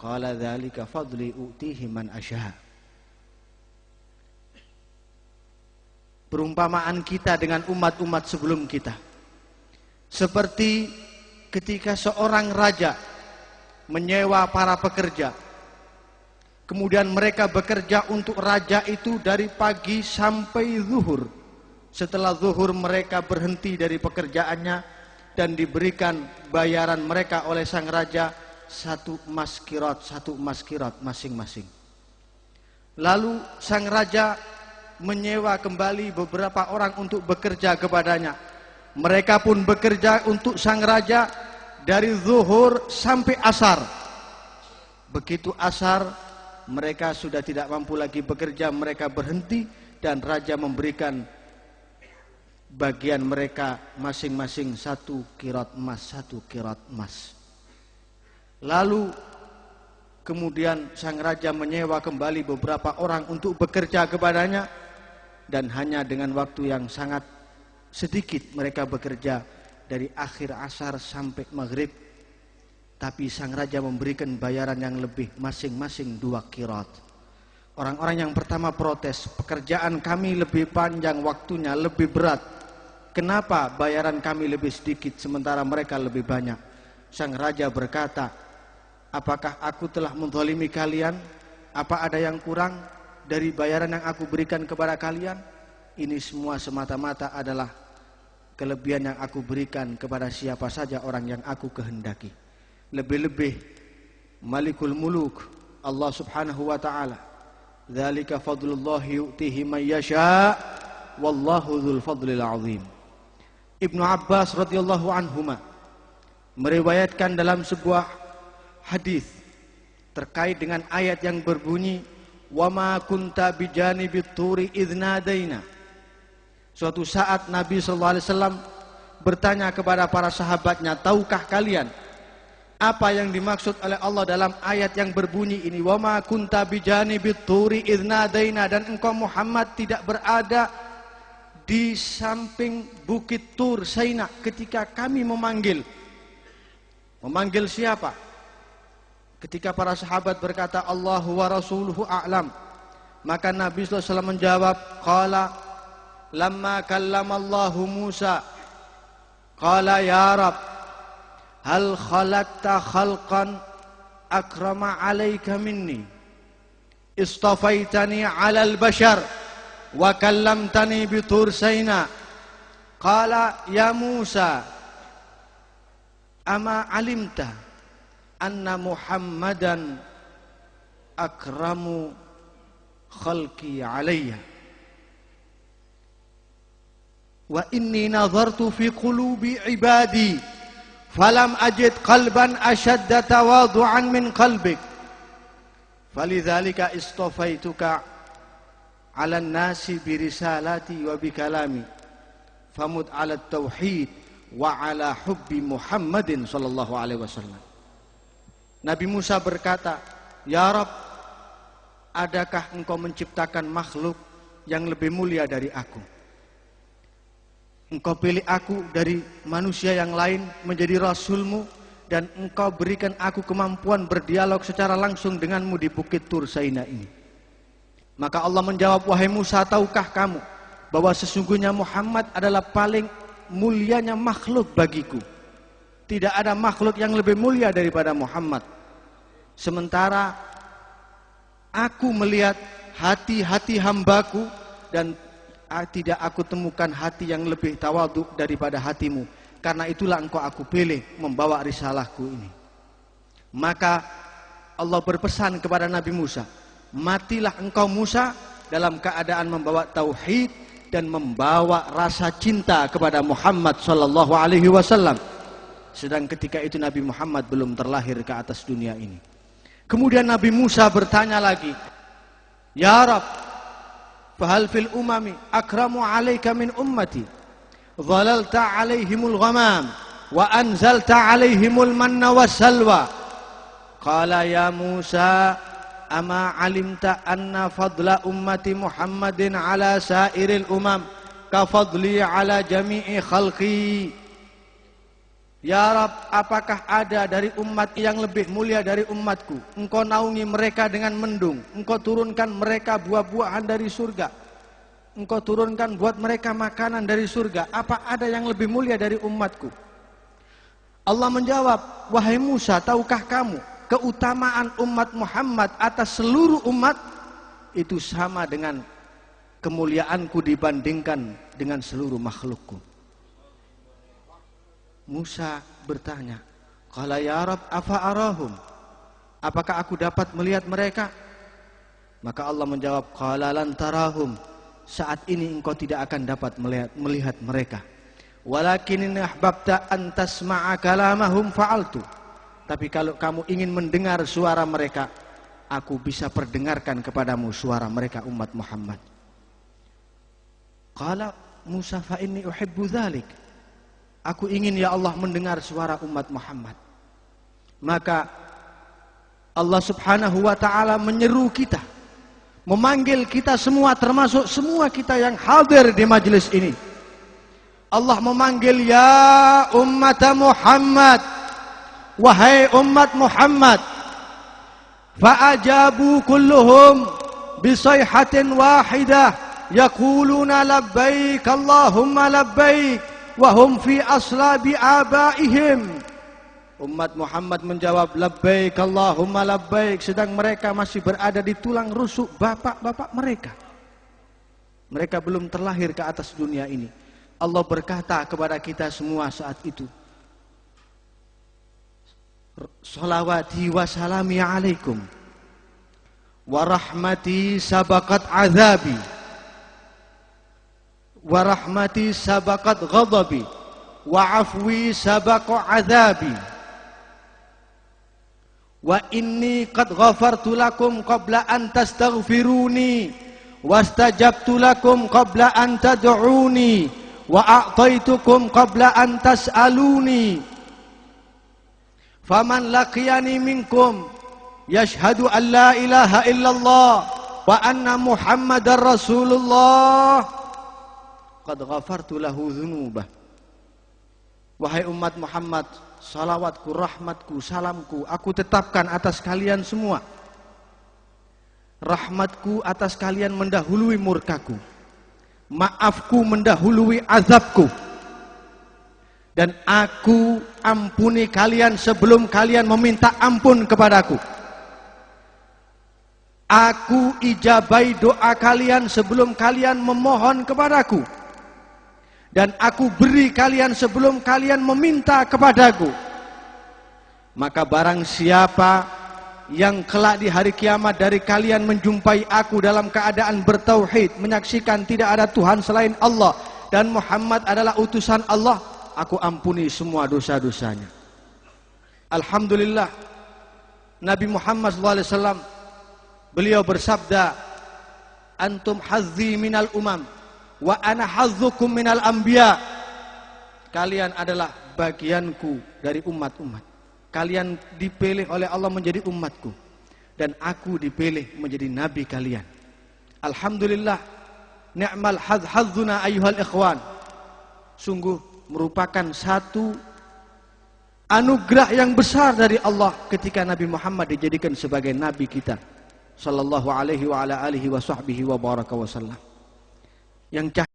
Qala dzalika fadli u'tihi man asya. Perumpamaan kita dengan umat-umat sebelum kita seperti ketika seorang raja menyewa para pekerja, kemudian mereka bekerja untuk raja itu dari pagi sampai zuhur. Setelah zuhur mereka berhenti dari pekerjaannya dan diberikan bayaran mereka oleh sang raja satu emas kirot masing-masing. Lalu sang raja menyewa kembali beberapa orang untuk bekerja kepadanya. Mereka pun bekerja untuk sang raja dari zuhur sampai asar. Begitu asar, mereka sudah tidak mampu lagi bekerja, mereka berhenti dan raja memberikan bagian mereka masing-masing satu kirot emas. Lalu kemudian sang raja menyewa kembali beberapa orang untuk bekerja kepadanya, dan hanya dengan waktu yang sangat sedikit mereka bekerja dari akhir asar sampai maghrib. Tapi sang raja memberikan bayaran yang lebih, masing-masing 2 kirot. Orang-orang yang pertama protes, pekerjaan kami lebih panjang, waktunya lebih berat. Kenapa bayaran kami lebih sedikit sementara mereka lebih banyak? Sang raja berkata, apakah aku telah menzalimi kalian? Apa ada yang kurang dari bayaran yang aku berikan kepada kalian? Ini semua semata-mata adalah kelebihan yang aku berikan kepada siapa saja orang yang aku kehendaki. Lebih-lebih Malikul Muluk, Allah Subhanahu wa taala. Dzalika fadlullahi yu'tihi man yasha wallahu dzul fadlil azim. Ibnu Abbas radhiyallahu anhuma meriwayatkan dalam sebuah hadis terkait dengan ayat yang berbunyi wa ma kunta bijanibit turi idznadaina. Suatu saat Nabi sallallahu alaihi wasallam bertanya kepada para sahabatnya, tahukah kalian apa yang dimaksud oleh Allah dalam ayat yang berbunyi ini, wa ma kunta bijanibit turi idznadaina, dan engkau Muhammad tidak berada di samping bukit Tur Saina ketika kami memanggil. Memanggil siapa? Ketika para sahabat berkata Allahu wa rasuluhu a'lam, maka Nabi SAW menjawab, qala lamma kallamallahu Musa qala ya Rab hal khalaqta khalqan akrama alayka minni istafaitani ala al-bashar wa kallamtani bi Tur Saina. Qala ya Musa ama alimta anna Muhammadan akramu khalqi alayya wa inni nazartu fi qulubi ibadi falam ajid qalban ashadda tawadu'an min qalbik falidzalika istafaituka 'ala an-nasi bi risalati wa bi kalami famud 'ala at-tauhid wa 'ala hubbi Muhammadin sallallahu alaihi wasallam. Nabi Musa berkata, ya Rabb, adakah engkau menciptakan makhluk yang lebih mulia dari aku? Engkau pilih aku dari manusia yang lain menjadi rasulmu, dan engkau berikan aku kemampuan berdialog secara langsung denganmu di bukit Tur Saina ini. Maka Allah menjawab, wahai Musa, tahukah kamu bahwa sesungguhnya Muhammad adalah paling mulianya makhluk bagiku. Tidak ada makhluk yang lebih mulia daripada Muhammad. Sementara aku melihat hati-hati hambaku dan tidak aku temukan hati yang lebih tawadhu daripada hatimu. Karena itulah engkau aku pilih membawa risalahku ini. Maka Allah berpesan kepada Nabi Musa, matilah engkau Musa dalam keadaan membawa tauhid dan membawa rasa cinta kepada Muhammad sallallahu alaihi wasallam. Sedang ketika itu Nabi Muhammad belum terlahir ke atas dunia ini. Kemudian Nabi Musa bertanya lagi, ya Rabb, fahal fil umami akramu alaika min ummati dhalalta alaihimul ghamam wa anzalta alaihimul manna wassalwa. Qala ya Musa ama alimta anna fadla ummati Muhammadin ala sairil umam ka fadli ala jami'i khalqi. Ya Rabb, apakah ada dari umat yang lebih mulia dari umatku? Engkau naungi mereka dengan mendung. Engkau turunkan mereka buah-buahan dari surga. Engkau turunkan buat mereka makanan dari surga. Apa ada yang lebih mulia dari umatku? Allah menjawab, wahai Musa, tahukah kamu keutamaan umat Muhammad atas seluruh umat itu sama dengan kemuliaanku dibandingkan dengan seluruh makhlukku. Musa bertanya, qala ya Rabb afa arahum, apakah aku dapat melihat mereka? Maka Allah menjawab, qala lan tarahum, saat ini engkau tidak akan dapat melihat mereka. Walakin in ahbabta an tasma'a kalamahum fa'altu, tapi kalau kamu ingin mendengar suara mereka, aku bisa perdengarkan kepadamu suara mereka umat Muhammad. Qala Musa fa inni uhibbu dzalik, aku ingin ya Allah mendengar suara umat Muhammad. Maka Allah subhanahu wa ta'ala menyeru kita, memanggil kita semua, termasuk semua kita yang hadir di majelis ini. Allah memanggil, ya umat Muhammad, wahai umat Muhammad. Fa'ajabu kulluhum bisayhatin wahidah yaquluna labbaik Allahumma labbaik wahum fi aslabi abaihim. Umat Muhammad menjawab labbaik Allahumma labbaik, sedang mereka masih berada di tulang rusuk bapak-bapak mereka. Mereka belum terlahir ke atas dunia ini. Allah berkata kepada kita semua saat itu, salawati wa salami alaikum wa rahmati sabaqat azabi wa rahmati sabaqat ghadabi wa afwi sabaqa azabi wa inni qad ghafartu lakum qabla an tastaghfiruni wastajabtu lakum qabla an tad'uni wa a'taitukum qabla an tas'aluni faman laqiyani minkum yashhadu an la ilaha illallah wa anna muhammadar rasulullah qad ghafartu lahu dzunubah. Wahai umat Muhammad, salawatku, rahmatku, salamku aku tetapkan atas kalian semua. Rahmatku atas kalian mendahului murkaku, maafku mendahului azabku, dan aku ampuni kalian sebelum kalian meminta ampun kepadaku. Aku ijabai doa kalian sebelum kalian memohon kepadaku, dan aku beri kalian sebelum kalian meminta kepadaku. Maka barang siapa yang kelak di hari kiamat dari kalian menjumpai aku dalam keadaan bertauhid, menyaksikan tidak ada Tuhan selain Allah dan Muhammad adalah utusan Allah, aku ampuni semua dosa-dosanya. Alhamdulillah, Nabi Muhammad SAW beliau bersabda, antum hazzi minal umam wa ana hazzukum minal anbiya. Kalian adalah bagianku dari umat-umat. Kalian dipilih oleh Allah menjadi umatku, dan aku dipilih menjadi nabi kalian. Alhamdulillah, ni'mal hazzuna ayyuhal ikhwan. Sungguh merupakan satu anugerah yang besar dari Allah ketika Nabi Muhammad dijadikan sebagai nabi kita sallallahu alaihi wa ala alihi wa sahbihi wa baraka wa sallam. Yang